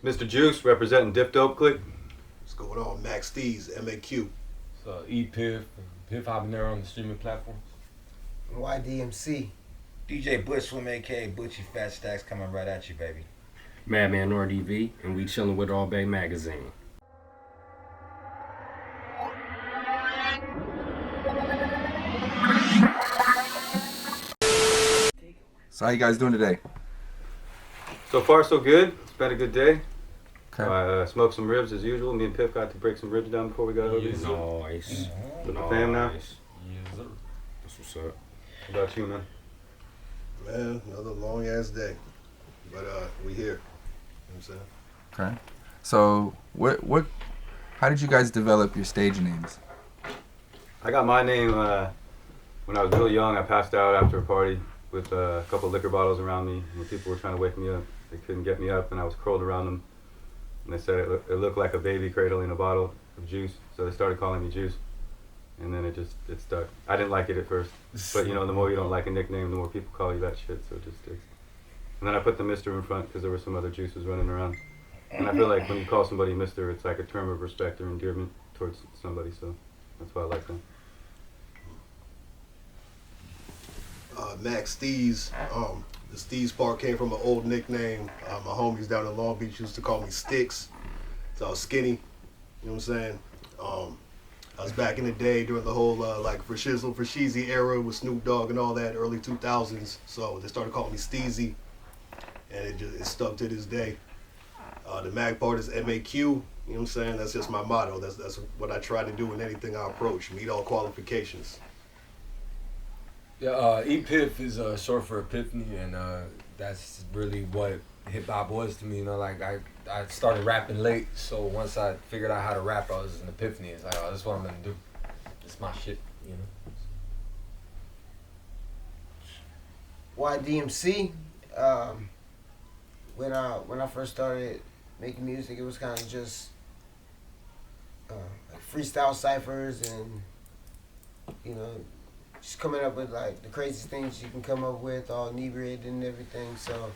Mr Juse representing Diff Dope Crew. What's going on? Maq Steez, MAQ. So Piff, Piff Habanero on the streaming platforms. YDMC. DJ Butch Swim, aka Butchie Fat Stacks, coming right at you, baby. Madman RDV, and we chillin' with All Bay Magazine. So how you guys doing today? So far, so good. It's been a good day. Okay. I smoked some ribs as usual. Me and Piff got to break some ribs down before we got over here. Nice. With the fam now. Yes, sir. That's what's up. What about you, man? Man, another long ass day. But we here. You know what I'm saying? Okay. So what how did you guys develop your stage names? I got my name when I was really young. I passed out after a party with a couple of liquor bottles around me. When people were trying to wake me up, they couldn't get me up, and I was curled around them. And they said it looked like a baby cradling a bottle of juice, so they started calling me Juice. And then it stuck. I didn't like it at first, but you know, the more you don't like a nickname, the more people call you that shit, so it just sticks. And then I put the Mister in front because there were some other juices running around. And I feel like when you call somebody Mister, it's like a term of respect or endearment towards somebody, so that's why I like them. Maq Steez. The Steez part came from an old nickname. My homies down in Long Beach used to call me Sticks. So I was skinny. You know what I'm saying? I was back in the day during the whole like for Shizzle, for Sheezy era with Snoop Dogg and all that, early 2000s. So they started calling me Steezy, and it stuck to this day. The Mag part is MAQ. You know what I'm saying? That's just my motto. That's what I try to do in anything I approach. Meet all qualifications. Yeah, Piff is short for Epiphany, and that's really what hip hop was to me. You know, like I started rapping late, so once I figured out how to rap, I was an epiphany. It's like, oh, this is what I'm gonna do. It's my shit, you know. YDMC. When I first started making music, it was kind of just like freestyle ciphers and you know, just coming up with like the craziest things you can come up with, all inebriated and everything. So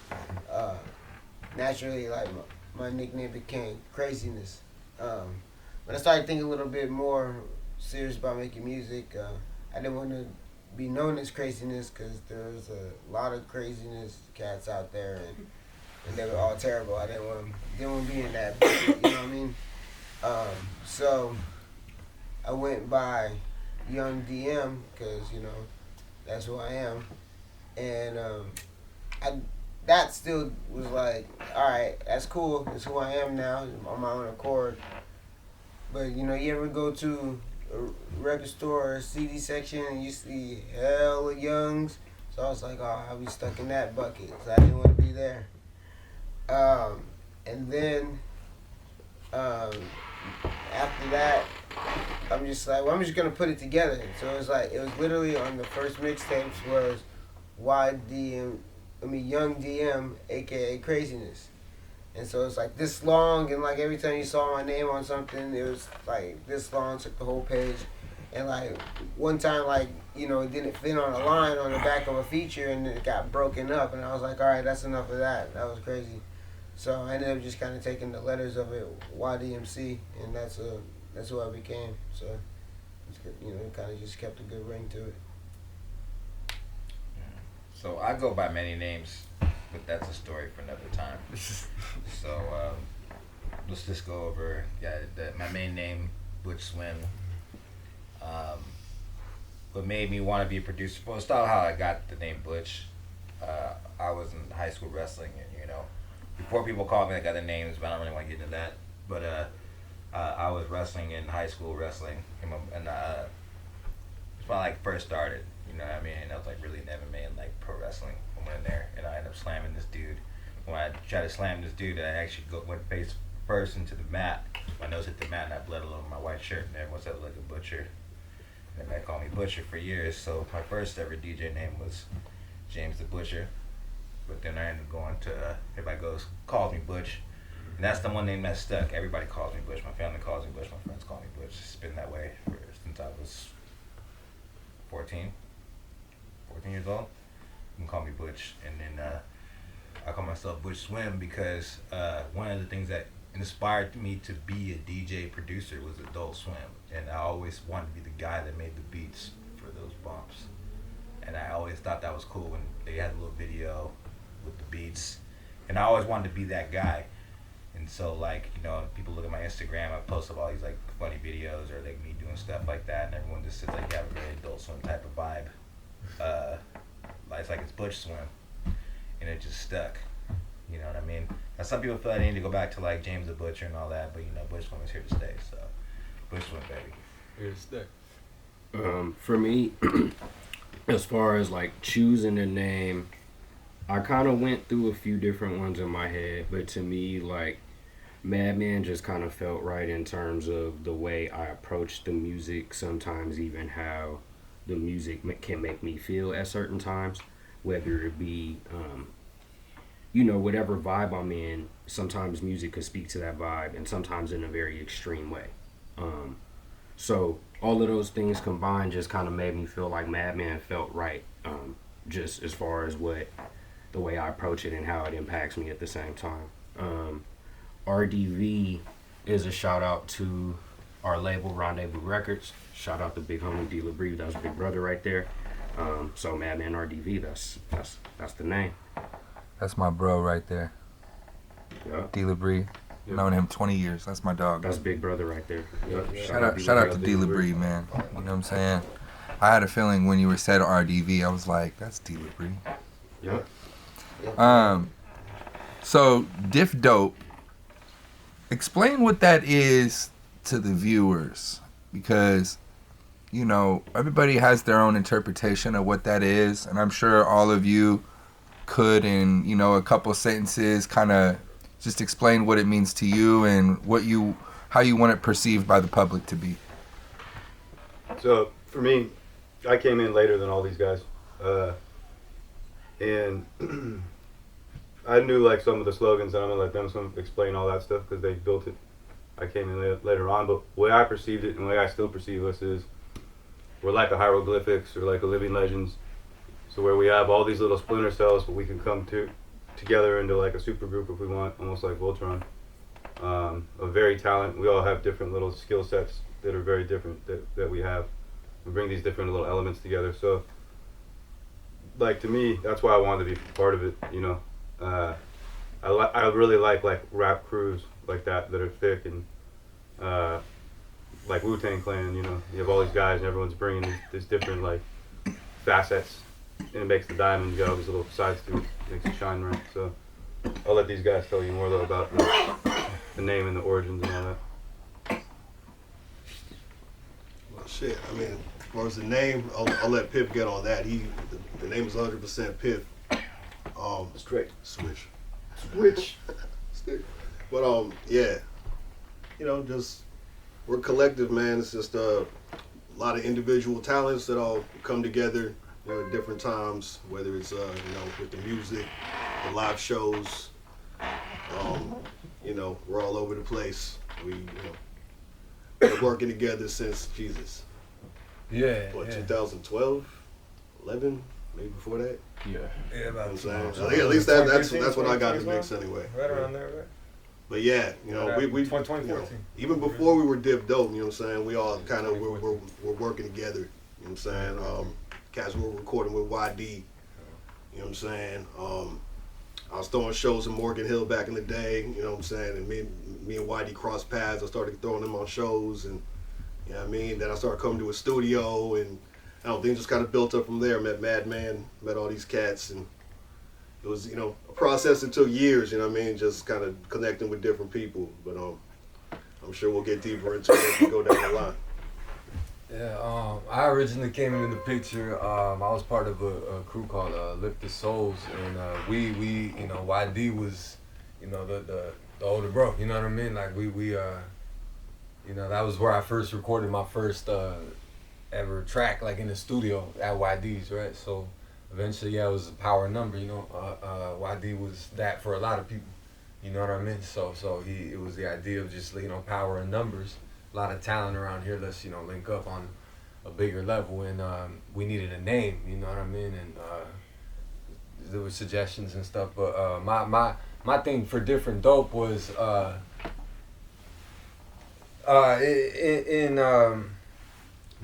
naturally, like my nickname became Craziness. When I started thinking a little bit more serious about making music, I didn't want to be known as Craziness because there's a lot of craziness cats out there, and they were all terrible. I didn't want to be in that bucket, you know what I mean? So I went by Young DM because you know that's who I am, and that still was like, all right, that's cool. It's who I am now on my own accord. But you know, you ever go to a record store or CD section and you see hella youngs? So I was like, oh, I'll be stuck in that bucket. So I didn't want to be there. And then after that, I'm just like, well, I'm just gonna put it together. So it was literally on the first mixtapes was Young DM, aka Craziness. And so it's like this long, and like every time you saw my name on something, it was like this long, took the whole page. And like one time, like, you know, it didn't fit on a line on the back of a feature and it got broken up, and I was like, all right, that's enough of that. That was crazy. So I ended up just kind of taking the letters of it, YDMC, and that's who I became. So it's good, you know, it kind of just kept a good ring to it. So I go by many names, but that's a story for another time. So let's just go over my main name, Butch Swim. What made me want to be a producer? Well, it's not how I got the name Butch. I was in high school wrestling, and you know, before people called me, I got the names, but I don't really want to get into that. But I was wrestling in high school wrestling, and it's when I like first started. You know what I mean? And I was like really in MMA and like pro wrestling. I went in there and I ended up slamming this dude. When I tried to slam this dude, I actually went face first into the mat. My nose hit the mat and I bled all over my white shirt, and everyone said I looked like a butcher. And they called me Butcher for years. So my first ever DJ name was James the Butcher. But then I ended up going to everybody calls me Butch. And that's the one name that stuck. Everybody calls me Butch. My family calls me Butch. My friends call me Butch. It's been that way since I was 14 years old. You can call me Butch. And then I call myself Butch Swim because one of the things that inspired me to be a DJ producer was Adult Swim, and I always wanted to be the guy that made the beats for those bumps, and I always thought that was cool when they had a little video with the beats, and I always wanted to be that guy. And so, like, you know, people look at my Instagram, I post up all these like funny videos or like me doing stuff like that, and everyone just says like, you have a very Adult Swim type of vibe. It's like it's Butch Swim, and it just stuck. You know what I mean? Now some people feel like they need to go back to like James the Butcher and all that, but you know, Butch Swim is here to stay. So, Butch Swim, baby. Here to stay. For me, as far as like choosing a name, I kind of went through a few different ones in my head, but to me, like, Madman just kind of felt right in terms of the way I approach the music, sometimes even how the music can make me feel at certain times, whether it be, you know, whatever vibe I'm in. Sometimes music could speak to that vibe, and sometimes in a very extreme way. So all of those things combined just kind of made me feel like Madman felt right, just as far as the way I approach it and how it impacts me at the same time. RDV is a shout out to our label Rendezvous Records. Shout out to big homie D. LaBrie, that's Big Brother right there. So Madman RDV, that's the name. That's my bro right there. Yeah. D. LaBrie. Known him 20 years. That's my dog. That's Big Brother right there. Yep. Shout out to D. LaBrie, man. You know what I'm saying? I had a feeling when you were said RDV, I was like, that's D. LaBrie. Yep. So Diff Dope, explain what that is to the viewers, because you know everybody has their own interpretation of what that is, and I'm sure all of you could, in you know a couple sentences, kind of just explain what it means to you and how you want it perceived by the public to be. So for me, I came in later than all these guys, and I knew like some of the slogans, and I'm gonna let them explain all that stuff because they built it. I came in later on, but the way I perceived it and the way I still perceive us is we're like a hieroglyphics or like a living legends. So where we have all these little splinter cells, but we can come together into like a super group if we want, almost like Voltron. Of very talent. We all have different little skill sets that are very different that we have. We bring these different little elements together. So like to me, that's why I wanted to be part of it, you know. I really like rap crews like that are thick and like Wu-Tang Clan, you know. You have all these guys and everyone's bringing these different like facets, and it makes the diamond. You got all these little sides to it, makes it shine right. So I'll let these guys tell you more though about the name and the origins and all that. Well, shit. I mean, as far as the name, I'll let Piff get on that. The name is 100% Piff. Straight. Switch. Stick. But yeah, you know, just we're collective, man. It's just a lot of individual talents that all come together, you know, at different times. Whether it's you know, with the music, the live shows. You know, we're all over the place. We, you know, been working together since Jesus. Yeah. What, yeah. 2012, 11, maybe before that. Yeah, You know about what I'm saying? two I think at least that's 2013, when I got the 2012? mix anyway. Right around there, right? But yeah, you know, we 2014. you know, even before we were Diff Dope, you know what I'm saying, we all kind of we're working together, you know what I'm saying. Cats were recording with YD, you know what I'm saying. I was throwing shows in Morgan Hill back in the day, you know what I'm saying, and me and YD crossed paths. I started throwing them on shows, and you know what I mean. Then I started coming to a studio, and I don't think just kind of built up from there. Met Madman, met all these cats, and it was, you know, a process that took years, you know what I mean, just kind of connecting with different people. But I'm sure we'll get deeper into it as we go down the line. Yeah, I originally came into the picture. I was part of a crew called Lift the Souls, and we you know, YD was, you know, the older bro. You know what I mean? Like we you know, that was where I first recorded my first ever track, like in the studio at YD's, right? So eventually, yeah, it was a power number. You know, YD was that for a lot of people. You know what I mean? So it was the idea of just, you know, power in numbers. A lot of talent around here. Let's, you know, link up on a bigger level, and we needed a name. You know what I mean? And there were suggestions and stuff. But my thing for Different Dope was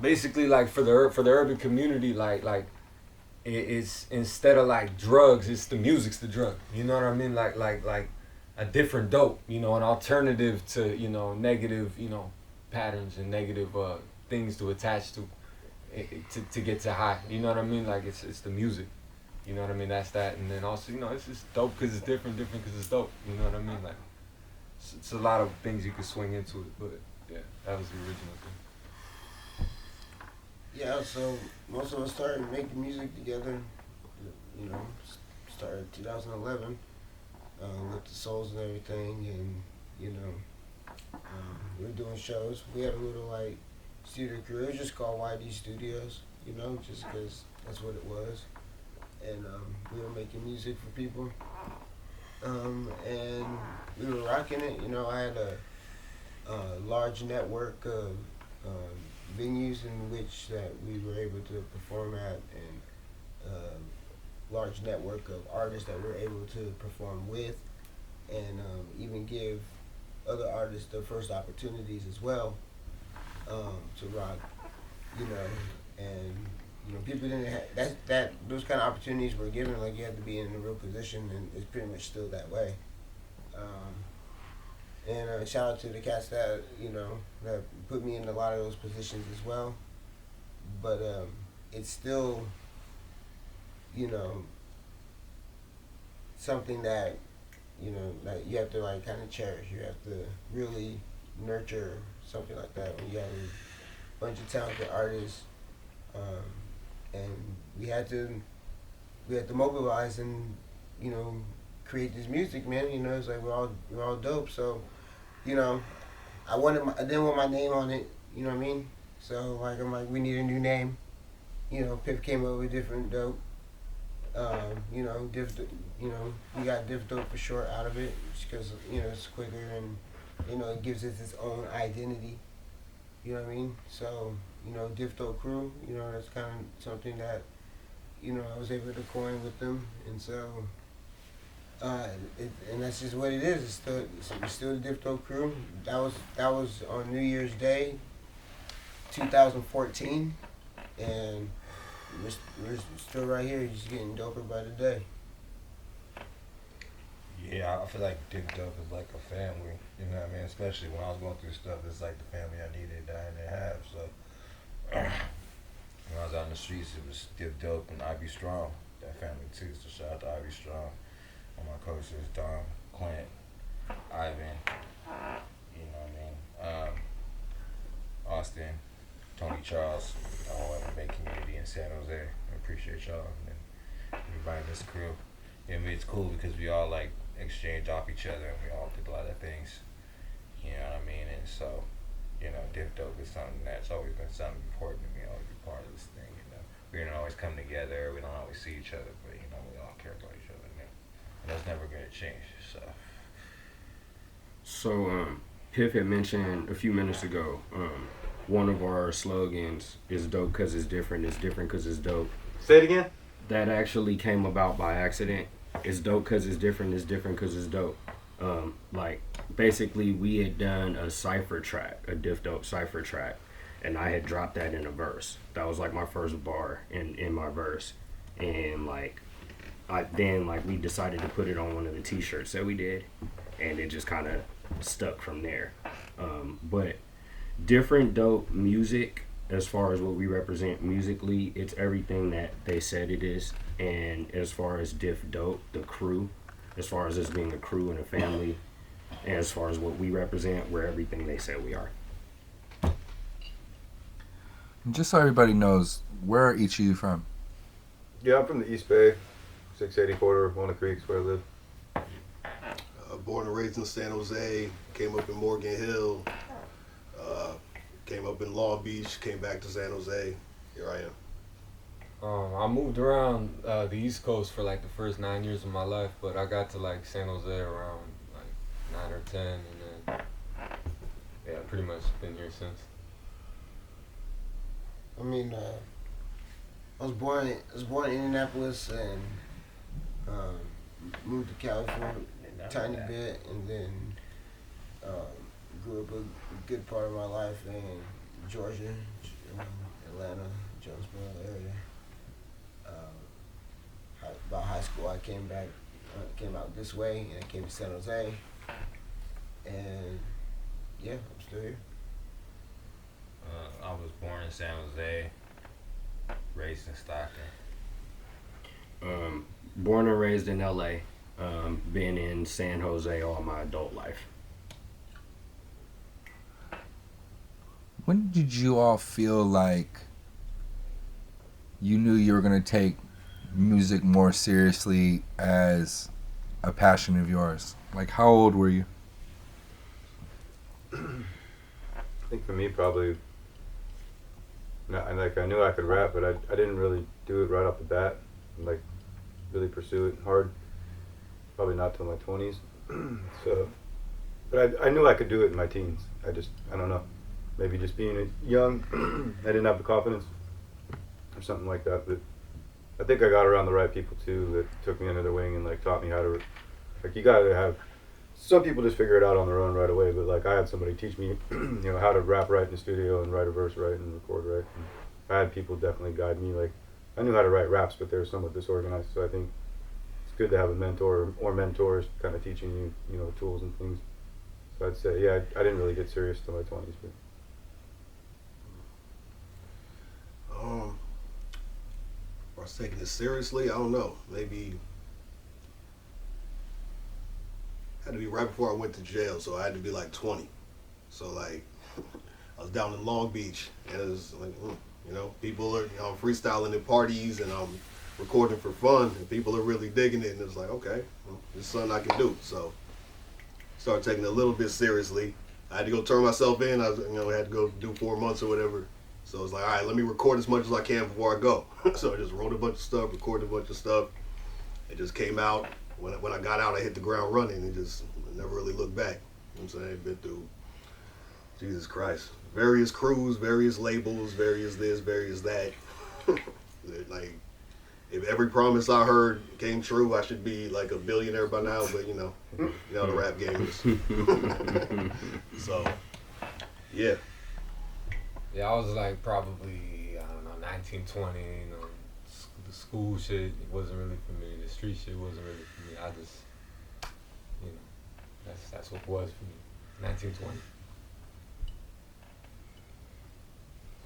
basically like for the urban community, like it's instead of like drugs, it's the music's the drug. You know what I mean? Like a different dope. You know, an alternative to negative patterns and negative things to attach to get to high. You know what I mean? Like it's the music. You know what I mean? That's that. And then also it's just dope because it's different because it's dope. You know what I mean? Like it's a lot of things you could swing into it, but yeah, that was the original thing. Yeah, so most of us started making music together, started 2011 with the Souls and everything, and, we were doing shows. We had a little, studio crew. It was just called YD Studios, just because that's what it was. And we were making music for people, and we were rocking it. I had a large network of venues in which that we were able to perform at, and large network of artists that we were able to perform with, and even give other artists their first opportunities as well to rock, and people didn't have that those kind of opportunities were given, like you had to be in a real position, and it's pretty much still that way. And shout out to the cats that that put me in a lot of those positions as well. But it's still something that that you have to kind of cherish. You have to really nurture something like that when you have a bunch of talented artists, and we had to mobilize and create this music, man. It's like we're all dope, so I didn't want my name on it, you know what I mean? So I'm like, we need a new name. Piff came up with Different Dope. Diff, we got Diff Dope for short out of it, because it's quicker and it gives it its own identity. You know what I mean? So Diff Dope Crew, that's kind of something that I was able to coin with them, and so. And that's just what it is. It's still the Diff Dope Crew. That was on New Year's Day, 2014, and we're still right here, just getting doper by the day. Yeah, I feel like Diff Dope is like a family. You know what I mean? Especially when I was going through stuff, it's like the family I needed that I didn't have. So when I was out in the streets, it was Diff Dope and Ivy Strong. That family too. So shout out to Ivy Strong. All my coaches, Dom, Clint, Ivan, you know what I mean, Austin, Tony Charles, the whole MMA community in San Jose. I appreciate y'all and everybody in this crew. I mean, it's cool because we all exchange off each other, and we all did a lot of things, you know what I mean? And so, Diff Dope is something that's always been something important to me, always be part of this thing, We don't always come together, we don't always see each other, but, we all care about each other. That's never going to change, So, Piff had mentioned a few minutes ago, one of our slogans is dope because it's different because it's dope. Say it again? That actually came about by accident. It's dope because it's different because it's dope. Basically, we had done a cypher track, a Diff Dope cypher track, and I had dropped that in a verse. That was my first bar in my verse. And we decided to put it on one of the t-shirts that we did, and it just kind of stuck from there. But Different Dope music, as far as what we represent musically, it's everything that they said it is. And as far as Diff Dope, the crew, as far as us being a crew and a family, and as far as what we represent, we're everything they said we are. And just so everybody knows, where are each of you from? Yeah, I'm from the East Bay, 680 quarter, Walnut Creek's where I live. Born and raised in San Jose, came up in Morgan Hill, came up in Long Beach, came back to San Jose. Here I am. I moved around the East Coast for the first 9 years of my life, but I got to San Jose around 9 or 10, and then pretty much been here since. I mean, I was born in Indianapolis, and Moved to California a tiny bit, and then grew up a good part of my life in Georgia, Atlanta, Jonesboro area. About high school, I came out this way, and I came to San Jose, and yeah, I'm still here. I was born in San Jose, raised in Stockton. Born and raised in LA. Been in San Jose all my adult life. When did you all feel like you knew you were going to take music more seriously as a passion of yours? Like, how old were you? I think for me, probably, I knew I could rap, but I didn't really do it right off the bat, and like really pursue it hard. Probably not till my 20s. So, but I knew I could do it in my teens. I don't know. Maybe just being young, I didn't have the confidence or something like that. But I think I got around the right people too that took me under their wing and like taught me how to, like, you gotta have, some people just figure it out on their own right away, but like I had somebody teach me, you know, how to rap right in the studio and write a verse right and record right. And I had people definitely guide me. Like, I knew how to write raps, but they were somewhat disorganized, so I think it's good to have a mentor or mentors kind of teaching you, you know, tools and things. So I'd say, yeah, I didn't really get serious till my 20s, but. I was taking it seriously. I don't know. Maybe had to be right before I went to jail, so I had to be like 20. So like, I was down in Long Beach, and it was like, you know, people are, you know, freestyling at parties, and I'm recording for fun, and people are really digging it, and it's like, okay, well, this is something I can do. So started taking it a little bit seriously. I had to go turn myself in. I was, you know, had to go do 4 months or whatever. So it's like, all right, let me record as much as I can before I go. So I just wrote a bunch of stuff, recorded a bunch of stuff. It just came out. When I got out, I hit the ground running and just never really looked back. You know what I'm saying? Been through, Jesus Christ, various crews, various labels, various this, various that. Like, if every promise I heard came true, I should be like a billionaire by now. But you know the rap game is. So, yeah. Yeah, I was like probably, I don't know, 19, 20, you know, the school shit wasn't really for me, the street shit wasn't really for me. I just, you know, that's what it was for me, 19, 20.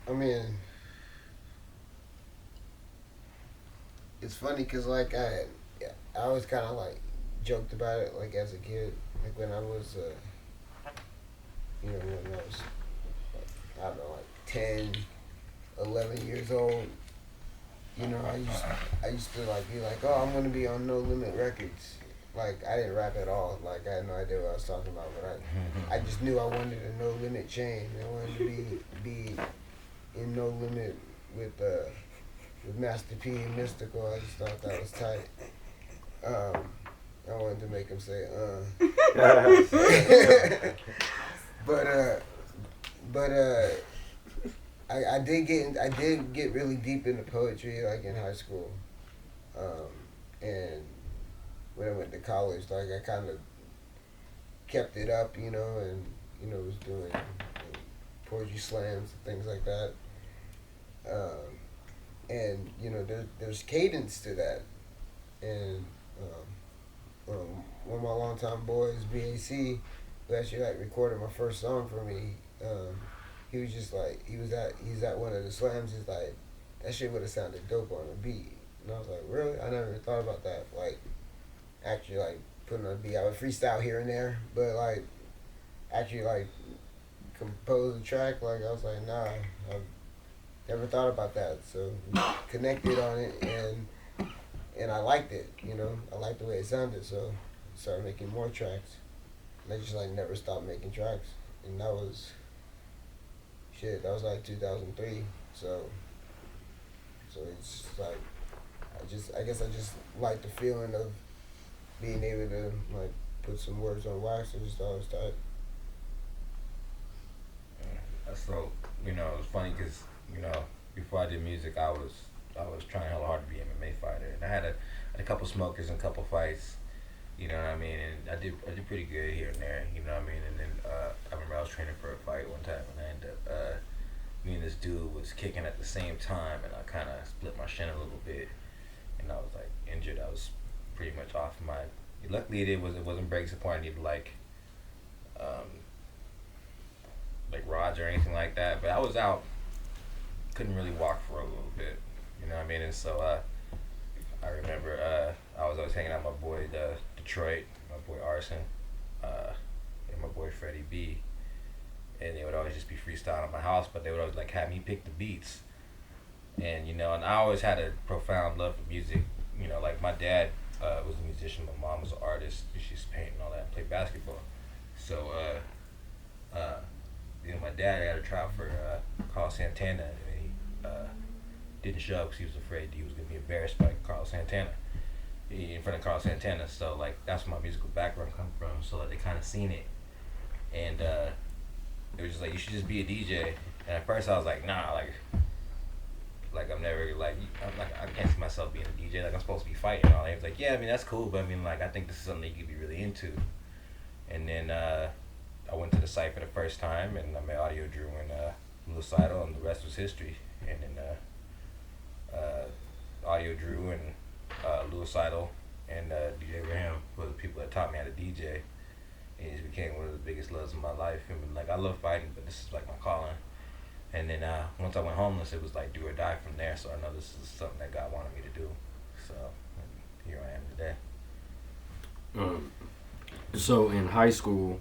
I mean, it's funny because like I always kind of like joked about it like as a kid, like when I was, you know, when I was, I don't know, like 10, 11 years old, you know, I used to like be like, oh, I'm gonna be on No Limit Records. Like, I didn't rap at all. Like, I had no idea what I was talking about, but I just knew I wanted a No Limit chain. I wanted to be in No Limit with Master P and Mystical. I just thought that was tight. I wanted to make him say, But I did get really deep into poetry like in high school, and when I went to college, like I kind of kept it up, you know, and you know was doing poetry slams and things like that, and you know there's cadence to that, and one of my longtime boys, BAC, who actually like recorded my first song for me. He was just like, he's at one of the slams, he's like, that shit would have sounded dope on a beat. And I was like, really? I never thought about that. Like, actually, like, putting on a beat. I would freestyle here and there, but, like, actually, like, compose a track, like, I was like, nah, I've never thought about that. So, we connected on it, and I liked it, you know? I liked the way it sounded, so I started making more tracks. And I just, like, never stopped making tracks. And that was... Shit, that was like 2003, so it's like, I guess I just like the feeling of being able to like put some words on wax. I just thought it was tight. So, you know, it's funny because, you know, before I did music, I was I was trying hella hard to be an MMA fighter, and I had a couple smokers and a couple fights. You know what I mean? And I did pretty good here and there. You know what I mean? And then I remember I was training for a fight one time, and I ended up me and this dude was kicking at the same time, and I kind of split my shin a little bit, and I was like injured. I was pretty much off my. Luckily, it wasn't break support. I needed like rods or anything like that. But I was out, couldn't really walk for a little bit. You know what I mean? And so I remember I was always hanging out with my boy Detroit, my boy Arson, and my boy Freddie B. And they would always just be freestyling at my house, but they would always like have me pick the beats. And you know, and I always had a profound love for music. You know, like my dad was a musician, my mom was an artist. She used to paint and all that, and play basketball. So you know, my dad had a trial for Carlos Santana, and he didn't show up because he was afraid he was gonna be embarrassed by Carlos Santana in front of Carlos Santana. So like that's where my musical background come from. So like they kind of seen it, and it was just like, you should just be a DJ. And at first I was like, nah, like I'm never I'm like, I can't see myself being a DJ. Like I'm supposed to be fighting and all that. He was like, yeah, I mean that's cool, but I mean like I think this is something you could be really into. And then I went to the site for the first time, and I met Audio Drew and Lewis Idol, and the rest was history. And then Audio Drew and Lewis Idol and DJ Graham were the people that taught me how to DJ. And it just became one of the biggest loves of my life. And like I love fighting, but this is like my calling. And then once I went homeless, it was like do or die from there. So I know this is something that God wanted me to do. So here I am today. So in high school,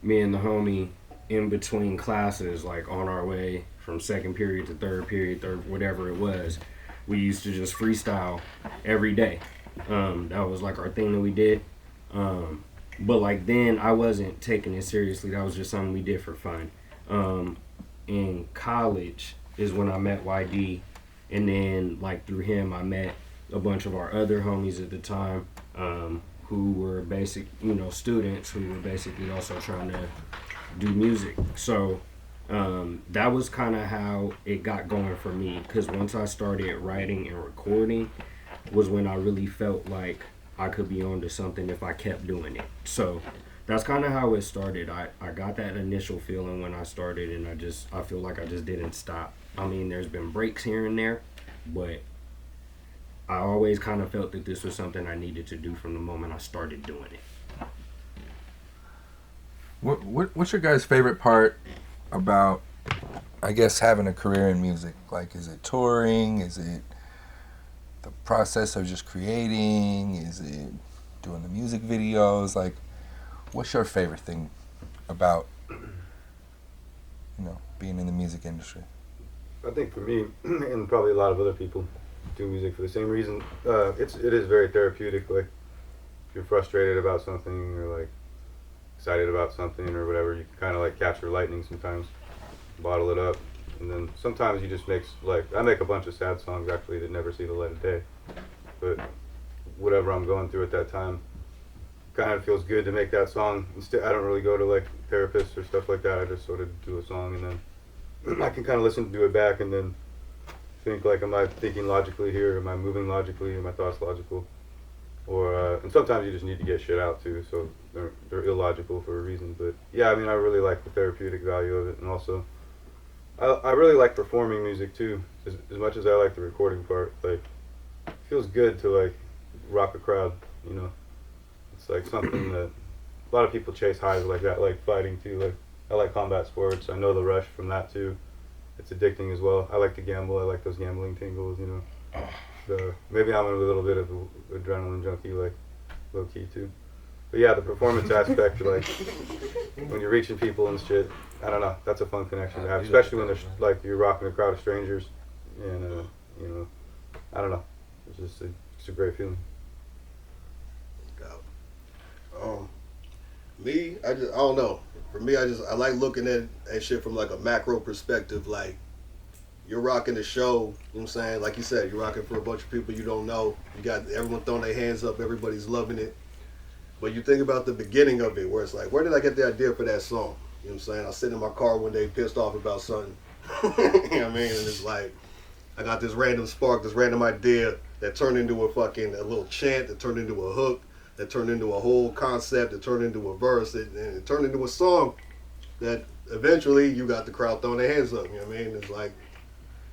me and the homie, in between classes, like on our way from second period to third period, whatever it was, we used to just freestyle every day. That was like our thing that we did. But like then I wasn't taking it seriously. That was just something we did for fun. In college is when I met YD, and then like through him I met a bunch of our other homies at the time, who were students who were basically also trying to do music. So that was kind of how it got going for me, because once I started writing and recording was when I really felt like I could be onto something if I kept doing it. So that's kind of how it started. I got that initial feeling when I started, and I feel like I just didn't stop. I mean, there's been breaks here and there, but I always kind of felt that this was something I needed to do from the moment I started doing it. What's your guys' favorite part about, I guess, having a career in music? Like, is it touring? Is it the process of just creating? Is it doing the music videos? Like, what's your favorite thing about, being in the music industry? I think for me, and probably a lot of other people, do music for the same reason. It is very therapeutic. Like, if you're frustrated about something, or like excited about something or whatever, you can kind of like capture lightning sometimes, bottle it up, and then sometimes you just I make a bunch of sad songs actually that never see the light of day, but whatever I'm going through at that time, kind of feels good to make that song. Instead, I don't really go to like therapists or stuff like that. I just sort of do a song, and then I can kind of listen to it back and then think like, am I thinking logically here? Am I moving logically? Are my thoughts logical? Or and sometimes you just need to get shit out too, so they're illogical for a reason. But yeah, I mean, I really like the therapeutic value of it, and also I really like performing music too, as much as I like the recording part. Like, it feels good to like rock a crowd, It's like something that a lot of people chase highs like that, like fighting too. Like, I like combat sports. I know the rush from that too. It's addicting as well. I like to gamble. I like those gambling tingles, So maybe I'm a little bit of an adrenaline junkie, like low key too. But yeah, the performance aspect, like when you're reaching people and shit, I don't know. That's a fun connection to have, especially when there's like you're rocking a crowd of strangers, and I don't know. It's a great feeling. Me, I don't know. For me, I like looking at shit from like a macro perspective. Like, you're rocking the show, you know what I'm saying? Like you said, you're rocking for a bunch of people you don't know. You got everyone throwing their hands up, everybody's loving it. But you think about the beginning of it, where it's like, where did I get the idea for that song? You know what I'm saying? I was sitting in my car one day pissed off about something. You know what I mean? And it's like, I got this random spark, this random idea that turned into a little chant, that turned into a hook, that turned into a whole concept, that turned into a verse, and it turned into a song that eventually you got the crowd throwing their hands up. You know what I mean? It's like,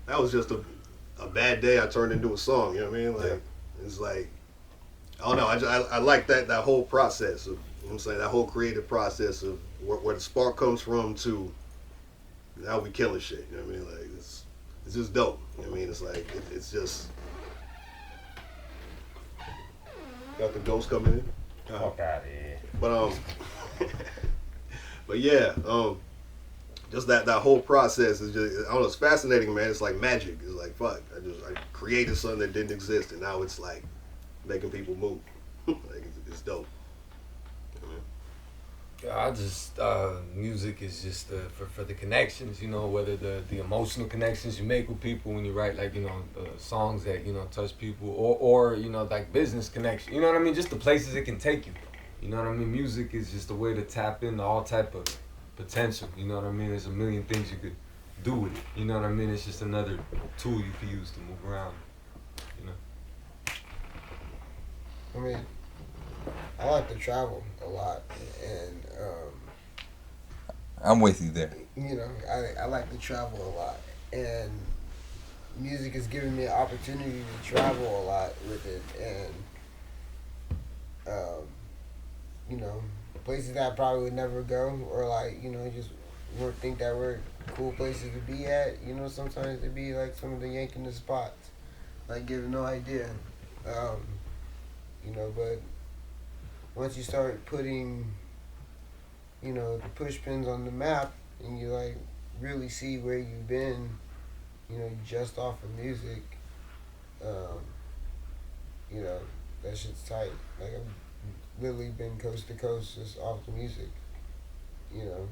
that was just a bad day I turned into a song. You know what I mean? Like, it's like, I don't know. I like that whole process of, you know what I'm saying, that whole creative process of where the spark comes from to now we killing shit. You know what I mean? Like, it's just dope. You know what I mean? It's like, it's just, got the ghost coming in. Fuck out of here. But but yeah, just that whole process is just, I don't know, it's fascinating, man. It's like magic. It's like, fuck, I created something that didn't exist, and now it's like making people move. Like, it's dope. You know what I mean? I just music is just for the connections, you know, whether the emotional connections you make with people when you write, like, you know, songs that, you know, touch people, or you know, like business connection, you know what I mean, just the places it can take you, you know what I mean. Music is just a way to tap into all type of potential, you know what I mean. There's a million things you could do with it, you know what I mean. It's just another tool you can use to move around, you know. I mean, I like to travel a lot, and I'm with you there. you know, I like to travel a lot, and music has given me an opportunity to travel a lot with it, and you know, places that I probably would never go, or like, you know, just would think that were cool places to be at. You know, sometimes it'd be like some of the yanking the spots, like, you have no idea. You know, but once you start putting, you know, the push pins on the map, and you like really see where you've been, you know, just off of music, you know, that shit's tight. Like, I've literally been coast to coast just off the music. You know,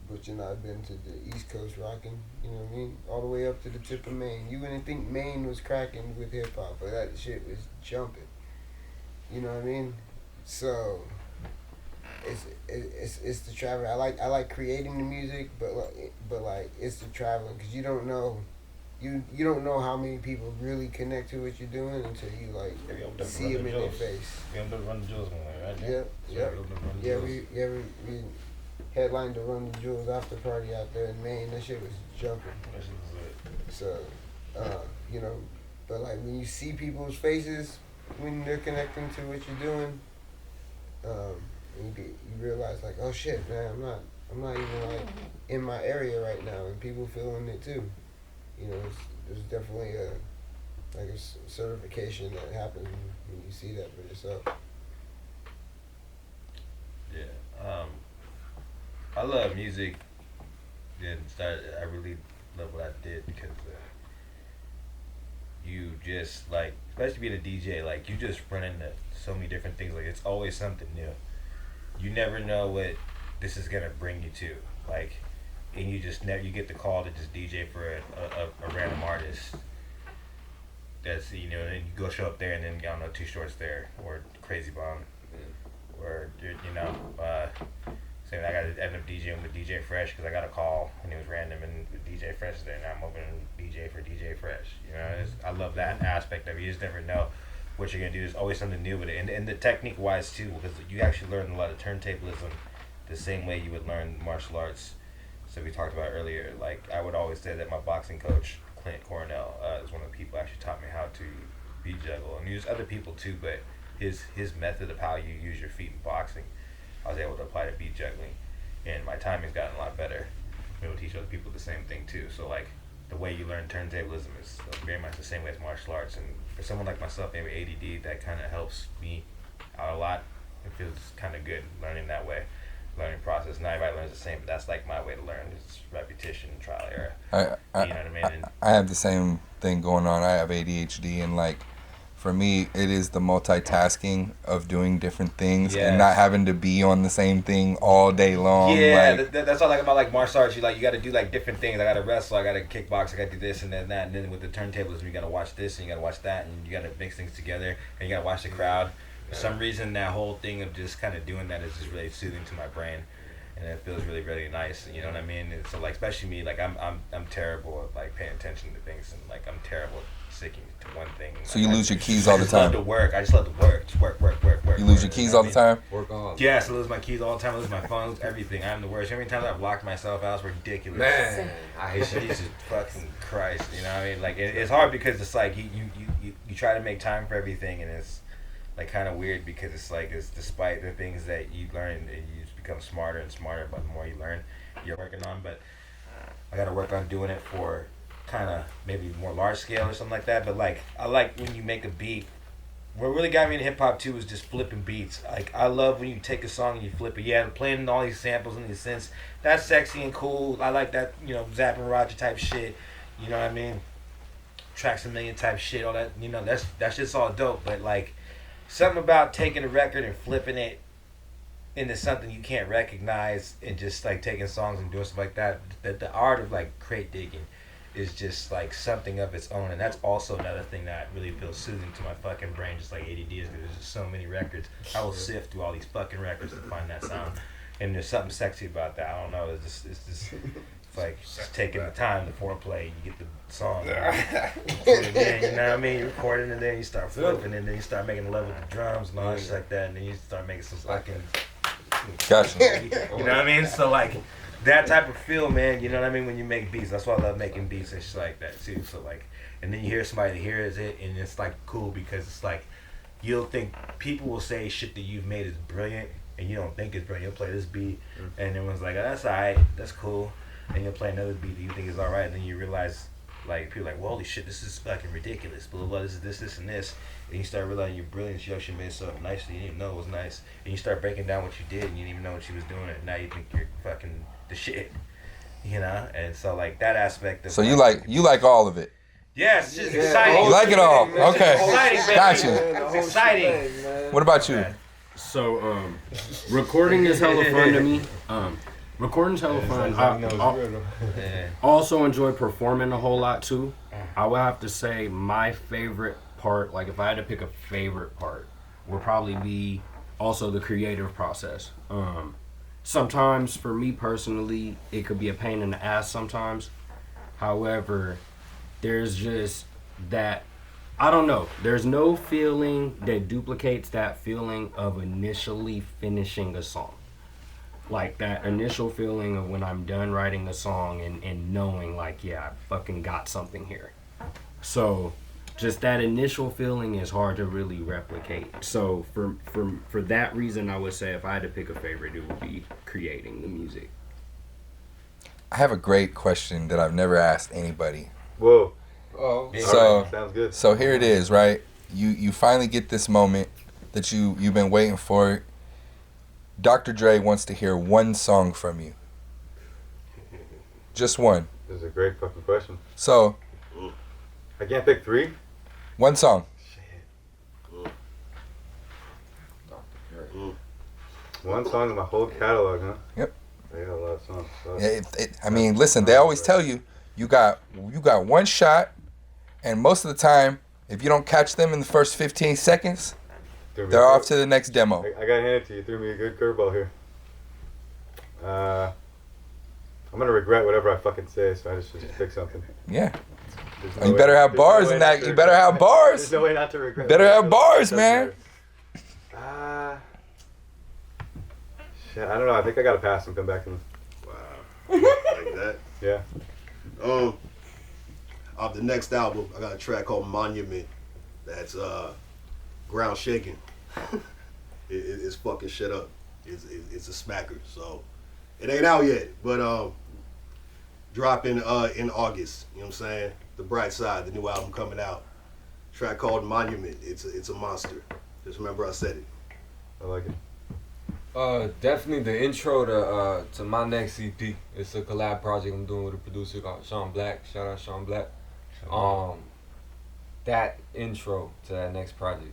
Butch and I have been to the East Coast rocking, you know what I mean? All the way up to the tip of Maine. You wouldn't think Maine was cracking with hip hop, but that shit was jumping. You know what I mean? So it's the travel. I like creating the music, but like it's the traveling, because you don't know how many people really connect to what you're doing until you like see them in their face. We have to run the Jewels one way, right? Yep. We headlined the Run the Jewels after party out there in Maine. That shit was jumping. So, you know, but like when you see people's faces when they're connecting to what you're doing, you realize like, oh shit, man, I'm not even like in my area right now, and people feeling it too. You know, there's definitely a certification that happens when you see that for yourself. Yeah. I love music. I really love what I did because you just, like, especially being a DJ, like, you just run into so many different things. Like, it's always something new. You never know what this is gonna bring you to. Like, and you just never, you get the call to just DJ for a random artist. That's, you know, and you go show up there, and then, I don't know, Too Short's there, or Crazy Bomb, or, you know, saying I got to end up DJing with DJ Fresh because I got a call and it was random, and DJ Fresh is there, and I'm opening DJ for DJ Fresh. You know, I love that aspect of it. You just never know what you're gonna do. There's always something new with it, and the technique wise too, because you actually learn a lot of turntablism the same way you would learn martial arts. So we talked about earlier. Like, I would always say that my boxing coach Clint Cornell is one of the people who actually taught me how to beat juggle, and there's other people too, but his method of how you use your feet in boxing, I was able to apply to beat juggling, and my timing's gotten a lot better. I'm able to teach other people the same thing too. So like, the way you learn turntablism is very much the same way as martial arts, and for someone like myself, maybe ADD, that kind of helps me out a lot. It feels kind of good learning that way. Learning process. Not everybody learns the same, but that's like my way to learn. It's repetition, trial, error. You know what I mean? And I have the same thing going on. I have ADHD, and like, for me, it is the multitasking of doing different things and not having to be on the same thing all day long. Yeah, like, that's all I like about like martial arts. You got to do like different things. I got to wrestle, I got to kickbox, I got to do this and then that. And then with the turntables, you got to watch this and you got to watch that, and you got to mix things together, and you got to watch the crowd. For some reason, that whole thing of just kind of doing that is just really soothing to my brain. and it feels really, really nice. You know what I mean? And so like, especially me, like I'm terrible at like paying attention to things, and like I'm terrible at sticking to one thing. So like, you lose your keys all the I just love time. to work. I just love to work. Just work. You lose your keys all the time. Workaholic. Yes, I lose my keys all the time. I lose my phone. I lose everything. I'm the worst. How many times I've locked myself out? It's ridiculous. Man, I hate that. Jesus fucking Christ. You know what I mean? Like it's hard because it's like you try to make time for everything, and it's like kind of weird because it's like it's despite the things that you learn, and you just become smarter and smarter. But the more you learn, you're working on. But I got to work on doing it for kind of maybe more large scale or something like that. But like I like when you make a beat. What really got me into hip hop too is just flipping beats. Like I love when you take a song and you flip it. Yeah, playing all these samples and these synths. That's sexy and cool. I like that, you know, Zapp and Roger type shit. You know what I mean? Tracks a Million type shit. All that, you know, that's just all dope. But like something about taking a record and flipping it into something you can't recognize and just like taking songs and doing stuff like that. The art of like crate digging is just like something of its own, and that's also another thing that really feels soothing to my fucking brain, just like ADD is, because there's just so many records. I will sift through all these fucking records to find that sound, and there's something sexy about that. I don't know, it's just like just taking the time, the foreplay, you get the song, you put it in, you know what I mean, you record it, and then you start flipping, and then you start making love with the drums and all that shit like that, and then you start making some fucking, Gotcha. you know what I mean, so like, that type of feel, man, you know what I mean, when you make beats. That's why I love making beats and shit like that too. So like, and then you hear somebody that hears it, and it's like cool because it's like, you'll think, people will say shit that you've made is brilliant, and you don't think it's brilliant. You'll play this beat, and everyone's like, oh, that's alright, that's cool. And you'll play another beat that you think is alright, and then you realize, like, people are like, well, holy shit, this is fucking ridiculous, blah, blah, blah, this is this, and this. And you start realizing your brilliance, you actually made stuff nicely, you didn't even know it was nice. And you start breaking down what you did, and you didn't even know what you was doing, and now you think you're fucking the shit, you know. And so like that aspect of, So you like all of it. yeah, it's just exciting. You like it all. It's Okay. exciting, baby. Gotcha. It's exciting. What about you? So, recording is hella fun to me. Recording's hella fun. I also enjoy performing a whole lot too. I would have to say my favorite part, like if I had to pick a favorite part, would probably be also the creative process. Sometimes for me personally, it could be a pain in the ass sometimes. However, there's just that, I don't know, there's no feeling that duplicates that feeling of initially finishing a song. Like that initial feeling of when I'm done writing a song and knowing like, yeah, I fucking got something here. So just that initial feeling is hard to really replicate. So for that reason, I would say if I had to pick a favorite, it would be creating the music. I have a great question that I've never asked anybody. Whoa. Oh, So- Alright, sounds good. So here it is, right? You finally get this moment that you've been waiting for. Dr. Dre wants to hear one song from you. Just one. This is a great fucking question. So, I can't pick three. one song. One song in my whole catalog, huh? Yep. I got a lot of songs. So. Yeah, I mean, listen, they always tell you, you got one shot, and most of the time, if you don't catch them in the first 15 seconds, Threw me they're a off curve- to the next demo. I gotta hand it to you. You threw me a good curveball here. I'm gonna regret whatever I fucking say, so I just pick something. Yeah. There's You way- better have there's no bars way in not that. to You better regret. have bars. There's no way not to regret. Better have bars, Doesn't man. matter. Shit, I don't know. I think I gotta pass and come back and. Wow. Like that. Yeah. Off the next album, I got a track called Monument. That's ground shaking. It's fucking shit up. It's a smacker. So it ain't out yet, but dropping in August. You know what I'm saying? The Bright Side, the new album coming out. Track called Monument. It's a monster. Just remember I said it. I like it. Definitely the intro to my next EP. It's a collab project I'm doing with a producer called Sean Black. Shout out Sean Black. That intro to that next project.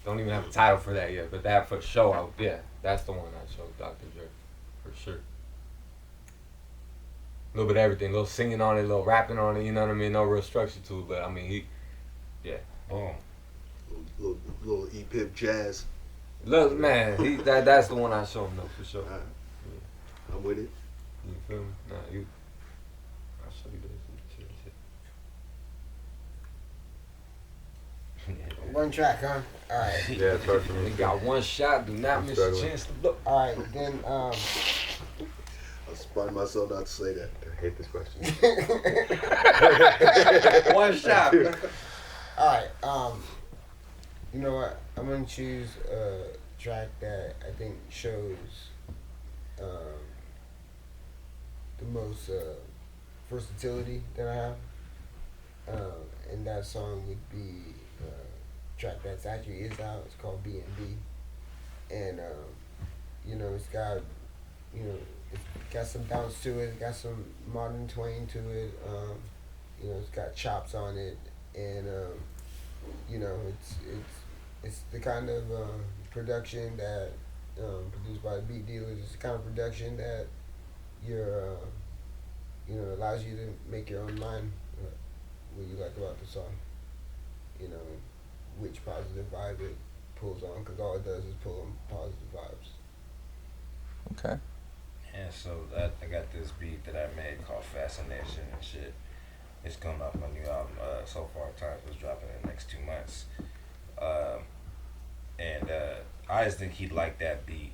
Don't even have a title for that yet, but that for sure, that's the one I showed Dr. Dre, for sure. A little bit of everything, a little singing on it, a little rapping on it, you know what I mean? No real structure to it, but I mean, boom. Little E-Pip jazz. Look, man, that's the one I showed him though, for sure. I'm with it. You feel me? Nah, you. I'll show you this. One track, huh? All right. Yeah, it's hard for me. We got one shot. Do not I'm miss struggling. a chance to look. All right. Then I spun myself not to say that. I hate this question. One shot. all right. You know what? I'm gonna choose a track that I think shows the most versatility that I have. And that song would be a track that's actually is out. It's called B&B. And you know, it's got, you know, it's got some bounce to it, it's got some modern twang to it. You know, it's got chops on it, and you know, it's the kind of production that produced by the beat dealers. It's the kind of production that you're you know, allows you to make your own mind what you like about the song. You know, which positive vibe it pulls on, because all it does is pull on positive vibes. Okay. Yeah, so I got this beat that I made called Fascination and shit. It's coming off my new album, So Far Times, was dropping in the next 2 months. I just think he'd like that beat,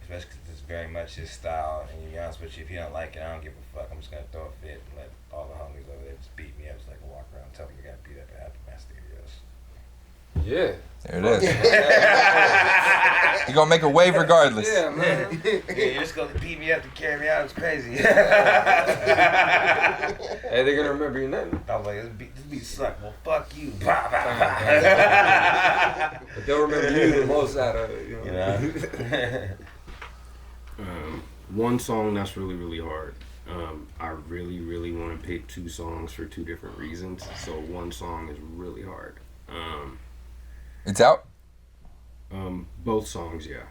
especially because it's very much his style. And to be honest with you, if you don't like it, I don't give a fuck. I'm just going to throw a fit and let all the homies over there just beat me up so I can walk around and tell them we got beat up at my studios. Yeah. There it is. You're gonna make a wave regardless. Yeah, man. Yeah, you're just going to beat me up to carry me out. It's crazy. Hey, they're gonna remember your name. I was like, this beat suck. Well, fuck you. But they'll remember you the most out of it. You know? One song that's really, really hard. I really, really want to pick 2 songs for 2 different reasons. So one song is really hard. It's out? Both songs, yeah.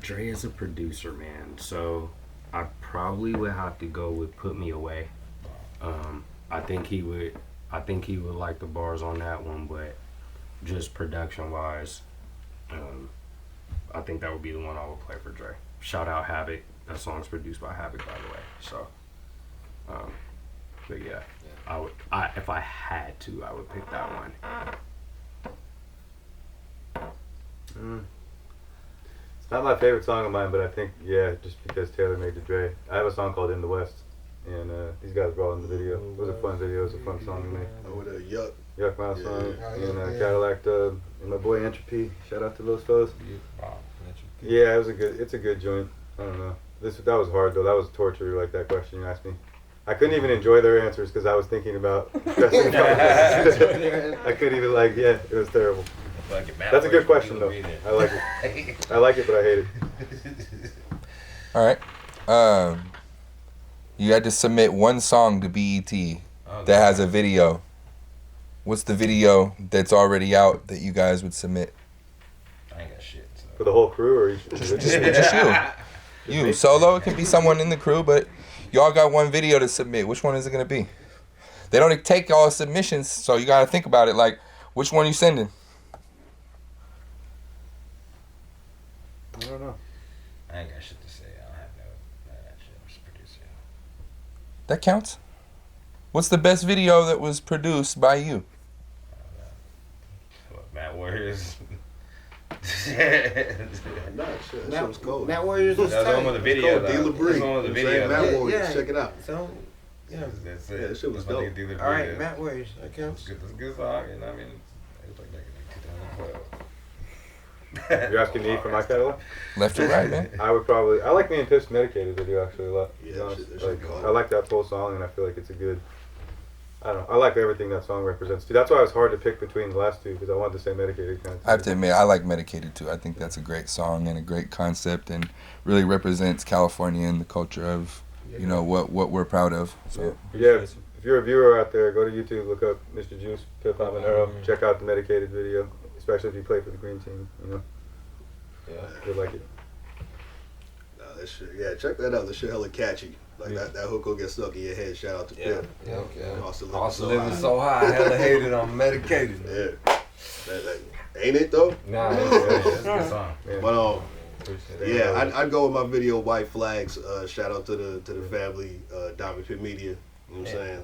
Dre is a producer, man. So I probably would have to go with Put Me Away. I think he would like the bars on that one, but just production wise, I think that would be the one I would play for Dre. Shout out Havoc. That song's produced by Havoc, by the way. So, but yeah, if I had to, I would pick that one. It's not my favorite song of mine, but I think, yeah, just because Taylor made the Dre. I have a song called In the West, and these guys brought in the video. It was a fun video. It was a fun song to make. Oh, with a yuck. Yuck Mouse song, Yeah. and Cadillac Dub, and my boy Entropy. Shout out to those fellas. Yeah, it's a good joint. I don't know. That was hard though. That was torture, like that question you asked me. I couldn't even enjoy their answers because I was thinking about stressing out. I couldn't even it was terrible. That's a good question though. I like it. I like it, but I hate it. All right. You had to submit one song to BET that has a video. What's the video that's already out that you guys would submit? I ain't got shit. So. For the whole crew or each? Just you. You solo. It can be someone in the crew, but y'all got one video to submit. Which one is it gonna be? They don't take all submissions, so you gotta think about it. Like, which one you sending? I don't know. I ain't got shit to say. I don't have none of that shit. I'm just a producer. That counts. What's the best video that was produced by you? What, Matt Warriors? Nah, shit. That shit was cold. Matt Warriors was That was one with the video. It's called That's one with the video. Matt Yeah, Warriors, yeah. check it out. So, yeah. That's Yeah, it. that shit was That's what dope. they do the All right, video. Matt Warriors. That counts. That's a good song, you know what I mean? It was like back in 2012. You're asking me for my catalog? Left or right, man? I like me and Piff's Medicated video actually a lot. to be Yeah, honest. that shit cold. I like that full song and I feel like it's a good, I don't know, I like everything that song represents too. That's why it was hard to pick between the last two because I wanted to say Medicated kind of. I have to admit, I like Medicated too. I think that's a great song and a great concept and really represents California and the culture of, you know, what we're proud of. So Yeah, if you're a viewer out there, go to YouTube, look up Mr Juse, Piff Habanero, check out the Medicated video, especially if you play for the green team, you know. Yeah. You'll like it. Nah, that shit. Yeah, check that out. That shit hella catchy. Like that hook will get stuck in your head. Shout out to Piff. Yeah. Cost of Also living living so high, hella hated on medicated. Yeah. Ain't it though? Nah, That's a good song. Yeah. But appreciate it. yeah, I'd go with my video White Flags. Shout out to the family, Diamond Pit Media. You know what I'm saying?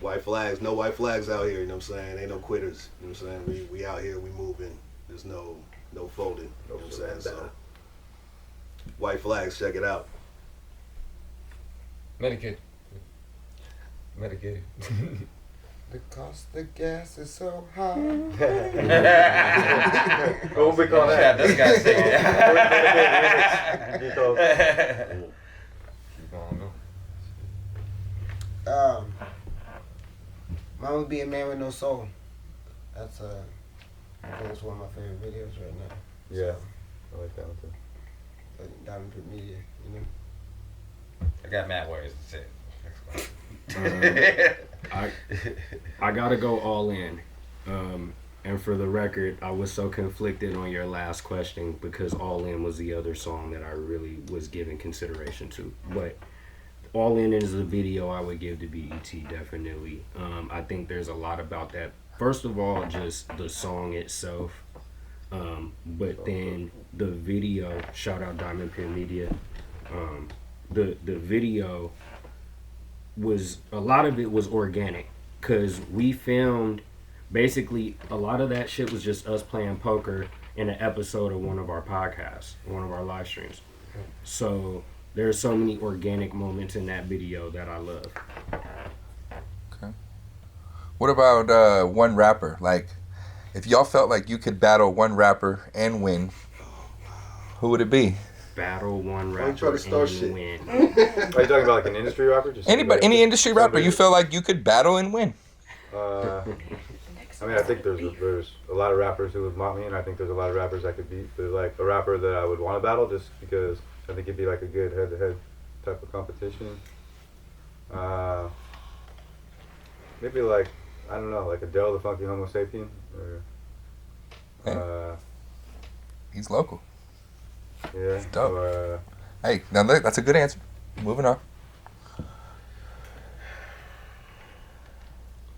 White flags, no white flags out here. You know what I'm saying? Ain't no quitters. You know what I'm saying? We out here, we moving. There's no folding. You know what I'm saying? So White Flags, check it out. Medicated. The cost of gas is so high. What would we call that? This guy singing. Keep going. Keep on Mine would be A Man with No Soul. That's I think it's one of my favorite videos right now. Yeah, I like that one too. Diamond Pit Media, you know. I got mad words. That's it. I gotta go all in. And for the record, I was so conflicted on your last question because All In was the other song that I really was giving consideration to. But All In is the video I would give to BET, definitely. I think there's a lot about that. First of all, just the song itself. But then the video, shout out Diamond Pit Media. The video was, a lot of it was organic because we filmed, basically a lot of that shit was just us playing poker in an episode of one of our podcasts, one of our live streams. So there's so many organic moments in that video that I love. Okay. What about one rapper? Like, if y'all felt like you could battle one rapper and win, who would it be? Battle one Why you try rapper to start and shit? win. Are you talking about like an industry rapper? Just Anybody, any industry rapper you feel like you could battle and win? I mean, I think there's a lot of rappers who would mock me, and I think there's a lot of rappers I could beat. There's like a rapper that I would want to battle just because I think it'd be like a good head-to-head type of competition. Maybe like, I don't know, like Adele the Funky Homo Sapien, or He's local. yeah, That's dope. or Hey, now that's a good answer. Moving on.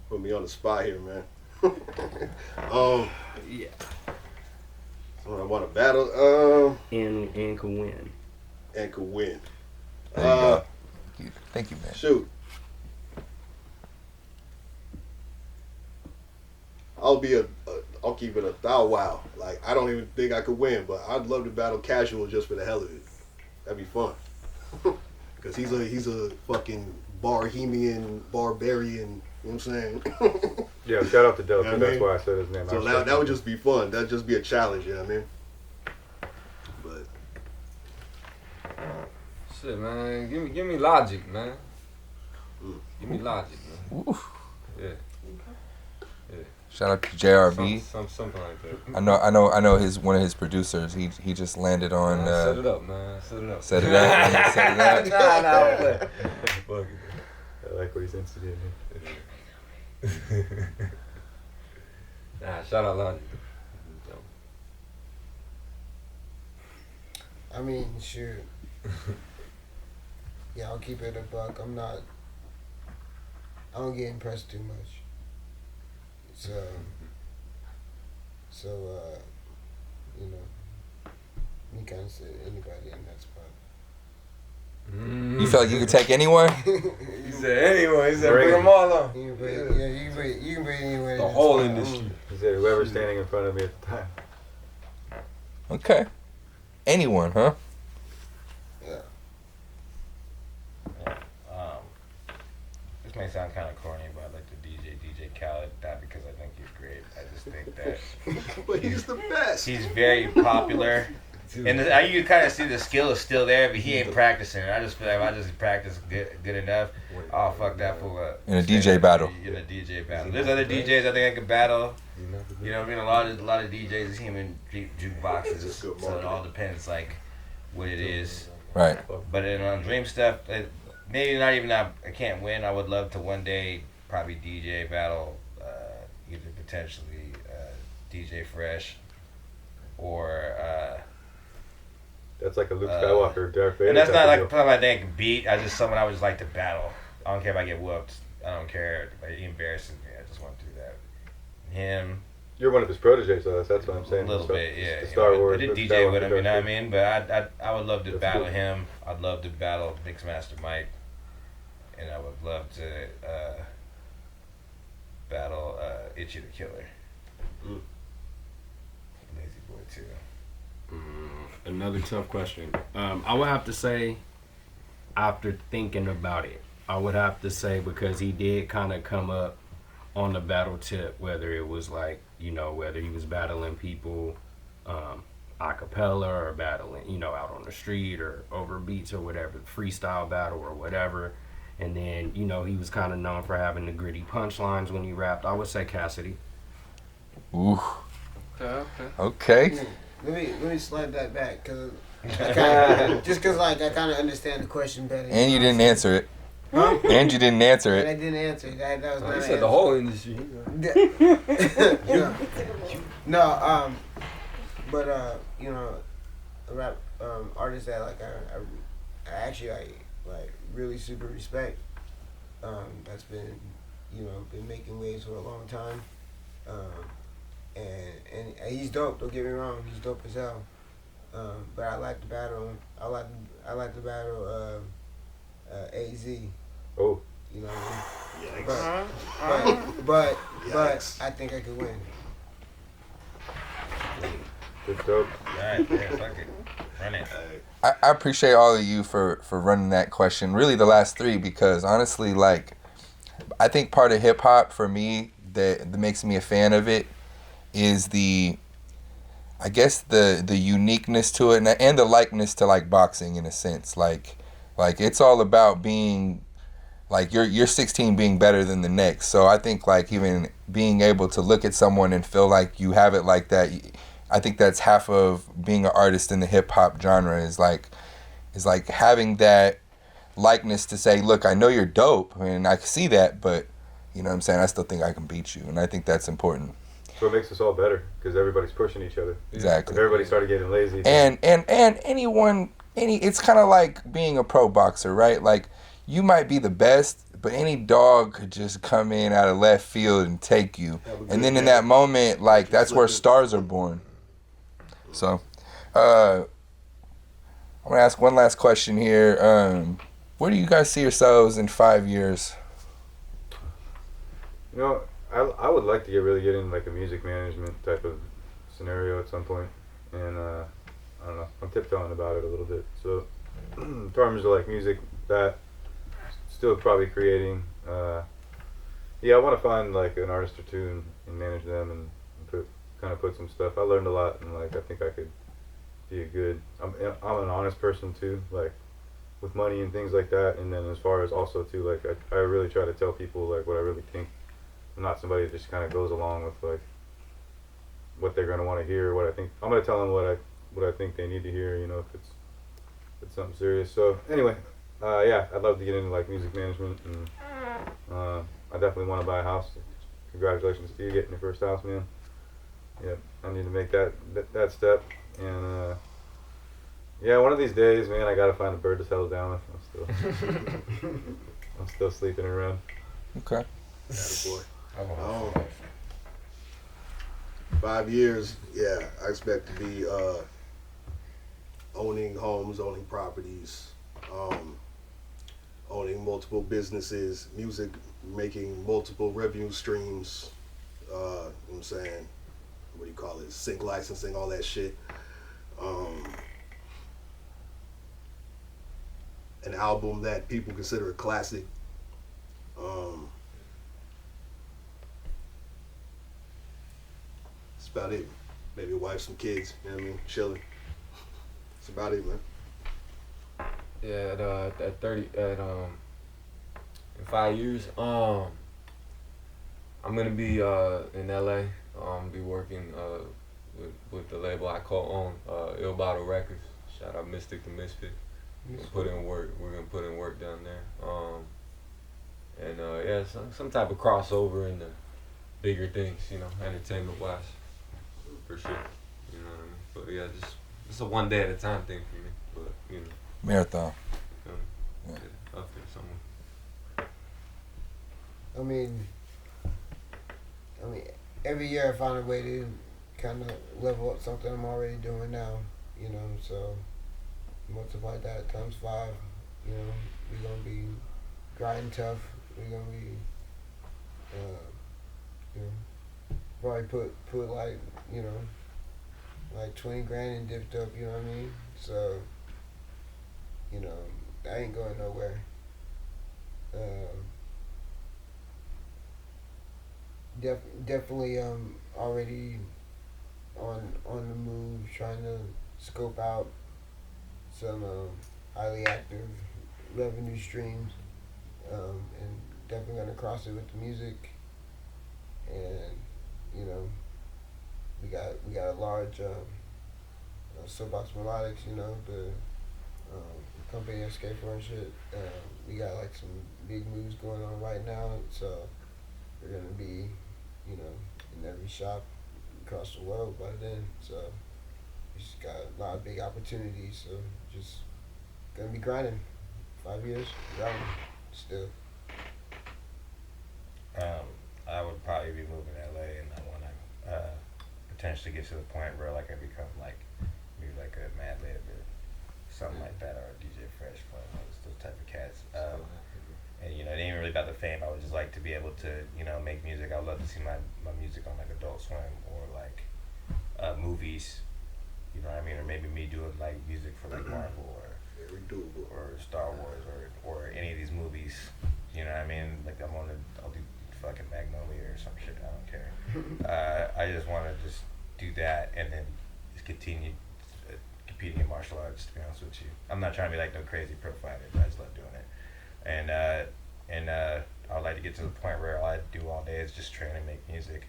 Put me on the spot here, man. Yeah. Someone I want to battle, And could win. and could win. There you go. Thank you, man. Shoot. I'll keep it a thou wow. Like, I don't even think I could win, but I'd love to battle Casual just for the hell of it. That'd be fun. Cause he's a fucking bohemian, barbarian, you know what I'm saying? yeah, shout out to Del, You know what I that's mean? why I said his name. So that would just be fun. That'd just be a challenge, you know what I mean? But Shit, man. Give me Logic, man. Mm. Give me Logic, man. Oof. Yeah. Shout out to JRB. Something like that. I know one of his producers. He just landed on. Set it up, man. Set it up. Set it up. Set it up. Nah, fuck it. I like what he's instigating. Nah, shout out Logic. I mean, shoot. Yeah, I'll keep it a buck. I don't get impressed too much. So, you know, you kind of say anybody in that spot. You felt like you could take anyone? He said anyway. He said Bring bring them all on. You can bring, you can bring anyone. The in whole spot. industry. He said whoever's standing in front of me at the time. Okay. Anyone, huh? This may sound kind of corny, but I'd like to DJ Khaled. Not because I think he's great. I just think that but he's the best. he's very popular. And you kind of see the skill is still there, but he ain't practicing. I just feel like if I just practice good enough, I'll fuck that fool up. In a DJ battle. In a DJ battle. There's other DJs I think I could battle. You know what I mean? A lot of DJs is human jukeboxes, so it all depends like what it is. Right. But on Dream stuff, maybe not even I can't win. I would love to one day probably DJ battle, either potentially DJ Fresh or. That's like a Luke Skywalker, Darth Vader. And that's not type like of something I think beat. I just someone I would just like to battle. I don't care if I get whooped. I don't care. Like, he embarrasses me. I just want to do that. Him, You're one of his proteges, though. That's what I'm saying. A little So, bit, yeah. the You Star know, Wars. I did with DJ Skywalker with him, you know what I Director. mean? But I would love to That's battle cool. him. I'd love to battle Mixmaster Mike. And I would love to battle Itchy the Killer. Mm. Lazy Boy, too. Another tough question. I would have to say, after thinking about it, I would have to say because he did kind of come up on the battle tip, whether it was like, you know, whether he was battling people a cappella or battling, you know, out on the street or over beats or whatever, freestyle battle or whatever. And then, you know, he was kind of known for having the gritty punchlines when he rapped. I would say Cassidy. Ooh. Okay. Okay. Let me slide that back, cause like I kind of understand the question better. And you didn't answer it. Huh? And you didn't answer And I it. didn't answer. That was Oh, not you an said the answer. whole industry. No, but you know, a rap artist that like I actually like really super respect. That's been, you know, been making waves for a long time. And he's dope. Don't get me wrong, he's dope as hell. But I like to battle him. I like to battle AZ. Oh. You know what I mean? Yikes. But Yikes. I think I could win. Good dope. Alright, yeah, fuck it. Run it. Hey, I appreciate all of you for running that question. Really, the last three, because honestly, like, I think part of hip hop for me that makes me a fan of it is I guess the uniqueness to it and the likeness to like boxing in a sense. Like it's all about being like you're 16 being better than the next. So I think like even being able to look at someone and feel like you have it like that. I think that's half of being an artist in the hip hop genre is like having that likeness to say, look, I know you're dope and I can see that, but you know what I'm saying, I still think I can beat you, and I think that's important. So it makes us all better because everybody's pushing each other. Exactly. If everybody started getting lazy. And it's kind of like being a pro boxer, right? Like you might be the best, but any dog could just come in out of left field and take you. And then in that moment, like that's where stars are born. So, I'm gonna ask one last question here. Where do you guys see yourselves in 5 years? You know, I would like to really get into like a music management type of scenario at some point, and I don't know, I'm tiptoeing about it a little bit. So in terms of like music, that still probably creating. Yeah, I want to find like an artist or two and manage them and put some stuff. I learned a lot, and like I think I could be a good. I'm an honest person too, like with money and things like that. And then as far as also too, like I really try to tell people like what I really think. I'm not somebody that just kind of goes along with like what they're gonna want to hear, what I think. I'm gonna tell them what I think they need to hear. You know, if it's something serious. So anyway, yeah, I'd love to get into like music management, and I definitely want to buy a house. Congratulations to you getting your first house, man. Yeah, I need to make that step, and yeah, one of these days, man, I gotta find a bird to settle down with. I'm still sleeping around. Okay. attaboy. Oh, 5 years, yeah, I expect to be owning homes, owning properties, owning multiple businesses, music, making multiple revenue streams, you know what I'm saying? What do you call it? Sync licensing, all that shit. An album that people consider a classic. That's about it. Maybe a wife, some kids, you know what I mean? Chilling. That's about it, man. Yeah, at 30, in 5 years, I'm gonna be in LA. Be working with the label I co-own, Ill Bottle Records. Shout out Mystic the Misfit. We're gonna put in work. We're gonna put in work down there. And yeah, some type of crossover in the bigger things, you know, entertainment wise, for sure. You know what I mean? But yeah, just a one day at a time thing for me. But you know, Marathon. yeah, up there somewhere. I mean, every year I find a way to kind of level up something I'm already doing now, you know. So multiply that times 5, you know. We're gonna be grinding tough. We're gonna be, you know, probably put like, you know, like 20 grand in Diff Dope, you know what I mean? So, you know, I ain't going nowhere. Definitely already on the move, trying to scope out some highly active revenue streams, and definitely gonna cross it with the music. And you know, we got a large Soapbox Melodics, you know, the company I skate for and shit. We got like some big moves going on right now, so we're gonna be, you know, in every shop across the world by then. So we just got a lot of big opportunities. So just gonna be grinding. 5 years, grinding still. I would probably be moving to LA, and I want to potentially get to the point where like I become like maybe like a Mad Lib or something like that, or a DJ Fresh, one of those type of cats. And you know, it ain't really about the fame. I would just like to be able to, you know, make music. I would love to see my music on like Adult Swim or like movies. You know what I mean? Or maybe me doing like music for like Marvel or Star Wars or any of these movies. You know what I mean? Like I'll do fucking Magnolia or some shit. I don't care. I just want to just do that and then just continue competing in martial arts. To be honest with you, I'm not trying to be like no crazy pro fighter. I just love doing it. And I would like to get to the point where all I do all day is just train and make music,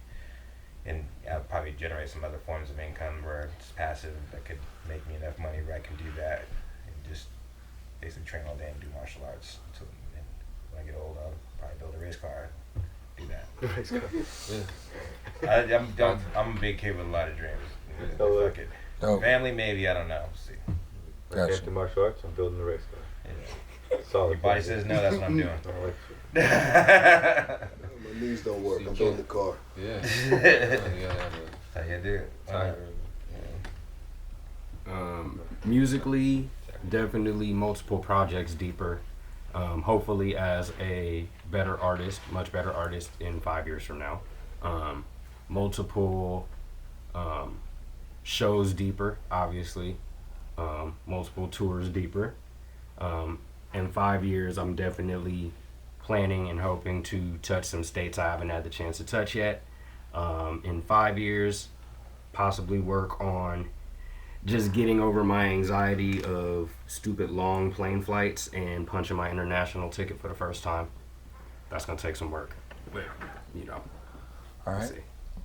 and I'll probably generate some other forms of income where it's passive that could make me enough money where I can do that and just basically train all day and do martial arts. And when I get old, I'll probably build a race car and do that. Race car. I'm a big kid with a lot of dreams. Oh, Fuck it. Dope. Family, maybe, I don't know. We'll see. I Gotcha. came to martial arts. I'm building a race car. Yeah. Solid. Your body says no, that's what I'm doing. I like My knees don't work. I'm building the car. Yeah. How you do it? Musically, definitely multiple projects deeper. Hopefully as a better artist, much better artist in 5 years from now. Multiple shows deeper, obviously. Multiple tours deeper. In 5 years, I'm definitely planning and hoping to touch some states I haven't had the chance to touch yet. In 5 years, possibly work on just getting over my anxiety of stupid long plane flights and punching my international ticket for the first time. That's gonna take some work, but you know. All we'll right. see.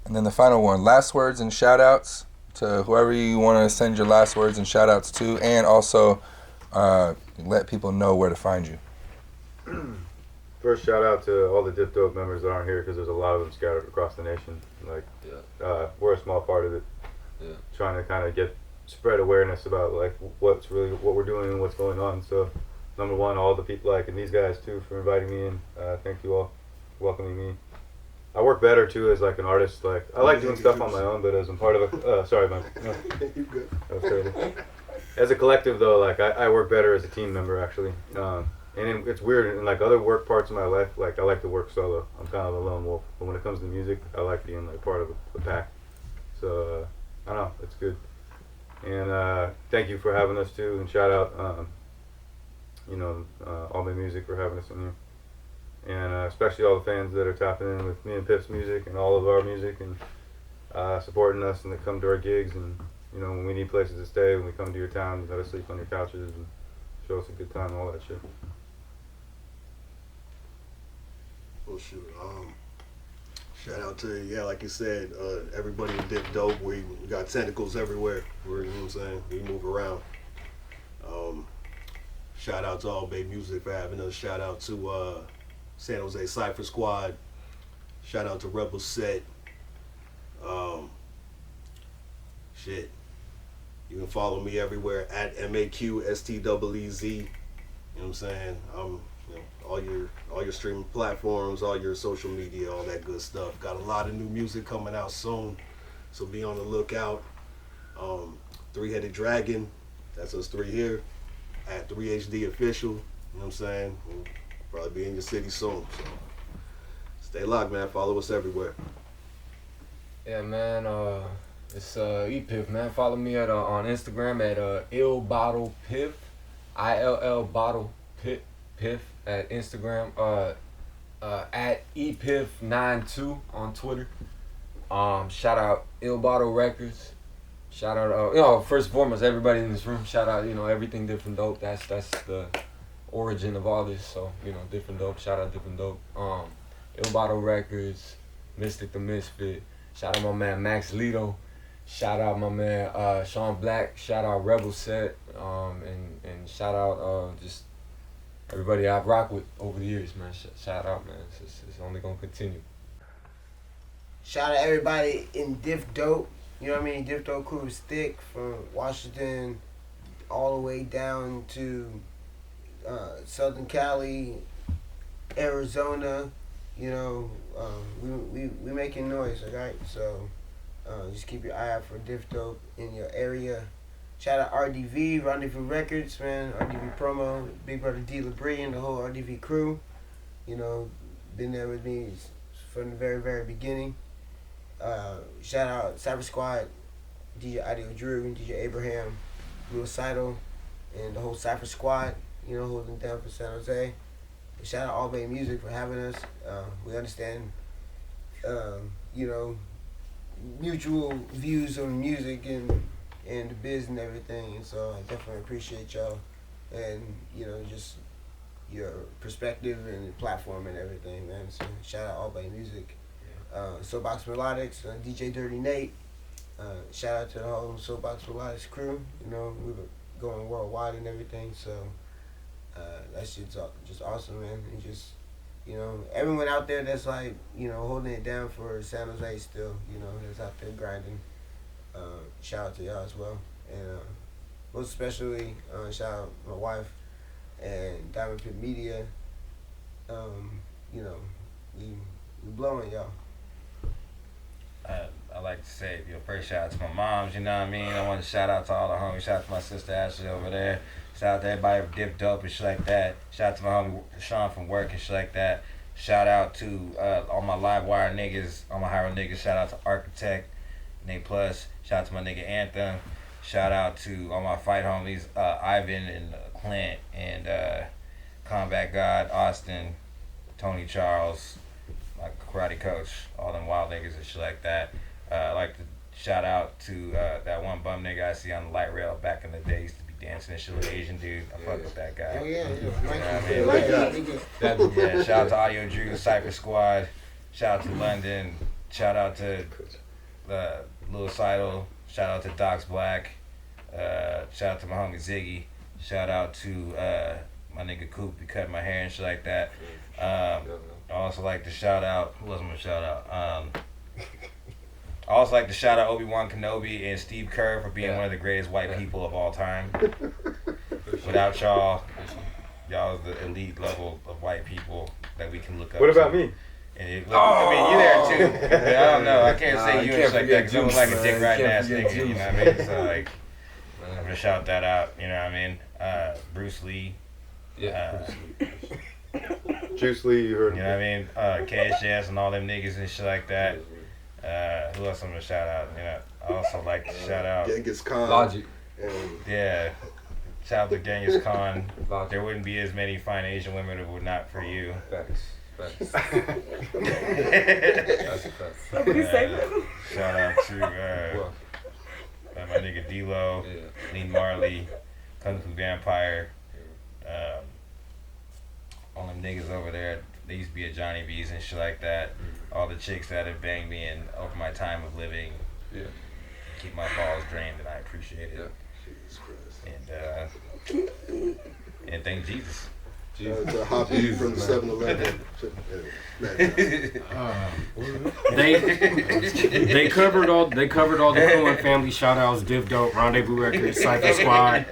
And then the final one, last words and shout outs to whoever you want to send your last words and shout outs to, and also let people know where to find you. First, shout out to all the Diff Dope members that aren't here because there's a lot of them scattered across the nation. Like, we're a small part of it. Yeah. Trying to kind of spread awareness about like what we're doing and what's going on. So, number one, all the people and these guys too for inviting me in. Thank you all for welcoming me. I work better too as like an artist. Like I like doing stuff on my own, but as I'm part of a sorry, man. No, You good? that was terrible. As a collective though, like I work better as a team member actually. And it's weird in like other work parts of my life. Like I like to work solo. I'm kind of a lone wolf. But when it comes to music, I like being like part of the pack. So I don't know, it's good. And thank you for having us too. And shout out, all my music for having us in here. And especially all the fans that are tapping in with me and Piff's music and all of our music and supporting us and that come to our gigs. And you know, when we need places to stay, when we come to your town, you let us sleep on your couches and show us a good time, all that shit. Oh shoot. Shout out to, like you said, everybody in Diff Dope. We got tentacles everywhere. You know what I'm saying? We move around. Shout out to All Bay Music for having us. Shout out to San Jose Cypher Squad. Shout out to Rebel Set. Shit. You can follow me everywhere at MAQ STEEZ. You know what I'm saying? I'm all your streaming platforms, all your social media, all that good stuff. Got a lot of new music coming out soon, so be on the lookout. Three-Headed Dragon, that's us three here at 3HD Official. You know what I'm saying? We'll probably be in your city soon. So stay locked, man. Follow us everywhere. Yeah, man. It's Piff, man. Follow me at on Instagram at ill bottle piff, ILL bottle piff at Instagram. At epiff92 on Twitter. Shout out Ill Bottle Records. Shout out, first and foremost, everybody in this room. Shout out, everything Different Dope. That's the origin of all this. So, Different Dope. Shout out Different Dope. Ill Bottle Records, Mystic the Misfit. Shout out my man Max Lito. Shout out my man Sean Black. Shout out Rebel Set. And shout out just everybody I've rocked with over the years, man. Shout out, man. It's only gonna continue. Shout out everybody in Diff Dope. You know what I mean? Diff Dope Crew is thick from Washington all the way down to Southern Cali, Arizona. We making noise, alright? So just keep your eye out for Diff Dope in your area. Shout out RDV, Rendezvous Records, man. RDV Promo, Big Brother D. LeBrie and the whole RDV crew. Been there with me from the very, very beginning. Shout out Cyber Squad, DJ Audio Drew, DJ Abraham, Lil Seidel, and the whole Cypher Squad, holding down for San Jose. And shout out All Bay Music for having us. We understand, mutual views on music and the biz and everything, and so I definitely appreciate y'all and just your perspective and platform and everything, man. So shout out All Bay Music. Soapbox Melodics, DJ Dirty Nate. Shout out to the whole Soapbox Melodics crew. We were going worldwide and everything, so that shit's just awesome, man. And just everyone out there that's like holding it down for San Jose still, that's out there grinding. Shout out to y'all as well, and most especially shout out my wife and Diamond Pit Media. We blowing y'all. I like to say, first shout out to my moms, you know what I mean? I want to shout out to all the homies. Shout out to my sister Ashley over there. Shout out to everybody for Diff Dope and shit like that. Shout out to my homie Sean from work and shit like that. Shout out to all my live wire niggas, all my Hyro niggas. Shout out to Architect, Nate Plus. Shout out to my nigga Anthem. Shout out to all my fight homies, Ivan and Clint and Combat God, Austin, Tony Charles, my karate coach, all them wild niggas and shit like that. I'd like to shout out to that one bum nigga I see on the light rail back in the day. Used to be dancing and shit with Asian dude. I fuck with that guy. Oh yeah. Yeah, shout out to Audio Drew, Cypher Squad. Shout out to London. Shout out to Lil Seidel. Shout out to Docs Black. Shout out to my homie Ziggy. Shout out to my nigga Coop, he cut my hair and shit like that. I also like to shout out, who else I'm gonna shout out? I also like to shout out Obi-Wan Kenobi and Steve Kerr for being one of the greatest white people of all time. Without y'all is the elite level of white people that we can look up What to. about me? And you there too. I don't know. I can't say you and shit like that because I was like a dick riding ass nigga. You know what I mean? So like, I'm gonna shout that out. You know what I mean? Bruce Lee. Juice Lee, you heard You him. know what I mean? Cash Ass and all them niggas and shit like that. Who else I'm gonna shout out? I also like to shout out. Genghis Khan. Logic. And Yeah. Shout out to Genghis Khan. There wouldn't be as many fine Asian women if it were not for you. Facts. That's a fact. Shout out to my nigga D-Lo, Lee Marley, Kung Fu Vampire, all them niggas over there. They used to be at Johnny V's and shit like that. All the chicks that have banged me in over my time of living. Yeah. Keep my balls drained, and I appreciate it. Jesus Christ. And thank Jesus. The Hoppy from the 7-Eleven. They covered all the Cohen family shout outs, Diff Dope, Rendezvous Records, Cypher Squad.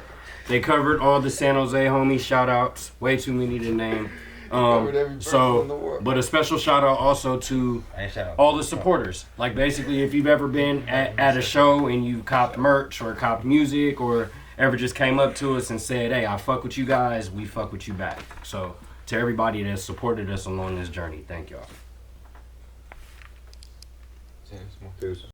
They covered all the San Jose homies shout outs. Way too many to name. covered every person in the world. But a special shout out also to all the supporters. Like basically, if you've ever been at a show and you copped merch or copped music or ever just came up to us and said, "Hey, I fuck with you guys," we fuck with you back. So to everybody that supported us along this journey, thank y'all. Peace.